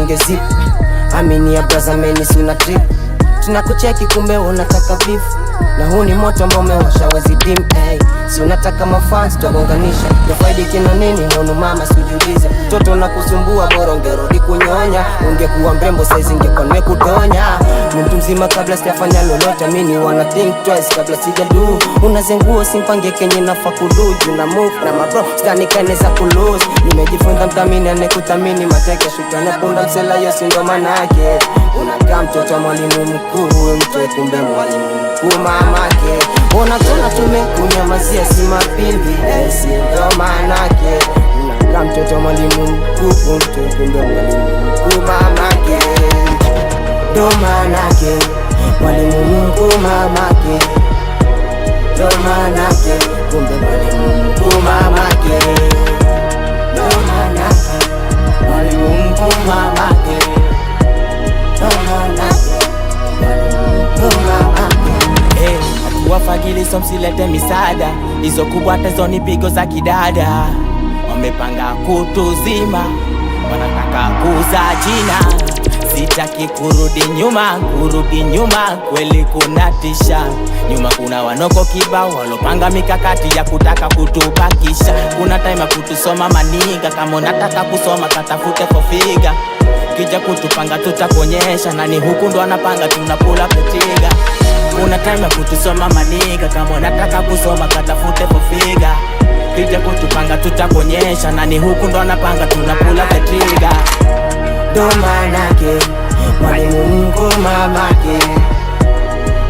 ufunge zip. Amini ya braza meni suna trip. Tunakucheki kumbe unataka beef. Na huu ni moto ambao umewasha wezi dim. Si unataka mafans tuwagonganisha. Yafaidi kina nini hunu mama sujuliza. Toto unakusumbua bora ungerudi kunyonya. Ungekuwa mrembo saizi ingekuwa nimekudonya. Ni mtu mzima kabla sijafanya lolote. Mini wanna think twice kabla sijadu. Unazenguo simpange kenye nafa kuduju. Na move na mabro stani kaneza kulose. Nimejifunza mtamini anekuthamini mateke. Shukrani punda msela yosi ndo manake. Unakaa mtoto wa mwalimu mkuu. Mtoe kumbe mwalimu mkuu mamake. Unatona tumekunyamazia si mapimbi. Si ndo manake. Unakaa mtoto wa mwalimu mkuu. Mtoe kumbe mwalimu mkuu mamake. Ndo manake mwalimu mkuu mamake. Ndo manake kumbe mwalimu mkuu mamake. Ndo manake mwalimu mkuu mamake. Ndo manake mwalimu mkuu mamake. Wafagiliso msilete misada. Hizo kubwa tezo ni pigo za kidada. Wamepanga kutuzima, wanataka kuza jina. Sitaki kurudi nyuma, kweli kunatisha. Nyuma kuna wanoko kibao walopanga mikakati ya kutaka kutubakisha. Kuna time ya kutusoma maniga, kama unataka kusoma katafute fofiga. Kija kutupanga tutakonyesha, nani huku ndo anapanga tunapula petiga. Kuna time ya kutusoma maniga, kama unataka kusoma katafute fofiga. Kija kutupanga tutakonyesha, nani huku ndo anapanga tunapula petiga. Ndo manake mwalimu mkuu mamake.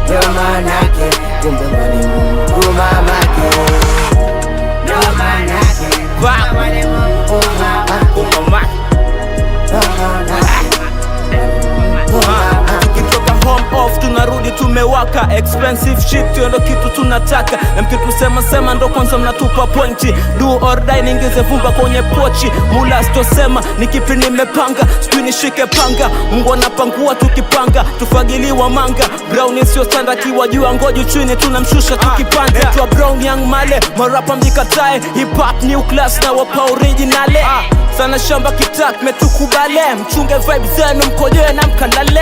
Ndo manake kumbe mwalimu mkuu mamake. Ndo manake mwalimu mkuu mamake. Ndo manake tukitoka home off tunarudi tumewaka. Expensive shit ndo kitu tunataka. Na mkitu sema ndo kwanza mnatupa pointi. Do or die ningize vumba kwenye pochi. Mula stosema ni kipi nimepanga. Sijui nishike panga. Mungu anapangua tukipanga. Tufagiliwa manga. Brown sio standard kiwajua ngoju chini tunamshusha tukipanda. Twa Brown Young Male marapa mjikatae. Hip hop new class na wapa originale. Sana shamba kitak metukubale. Mchunge vibe zenu mkojoe na mkalale.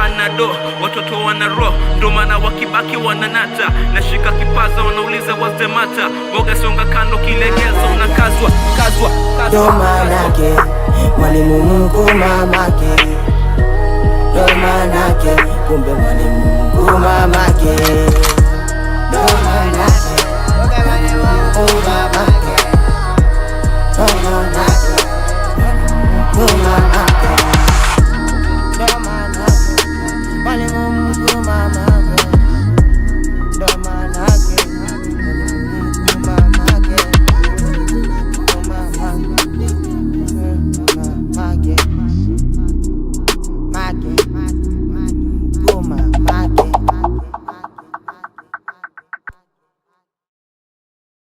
Ana do, watoto wana roho, ndo maana wakibaki wananata. Nashika kipaza wanauliza what's the matter. Boga songa kando kilegeza unakazwa. Ndo manake mwalimu mkuu mamake. Ndo manake kumbe mwalimu mkuu mamake. Ndo manake mwalimu mkuu mamake. Ndo manake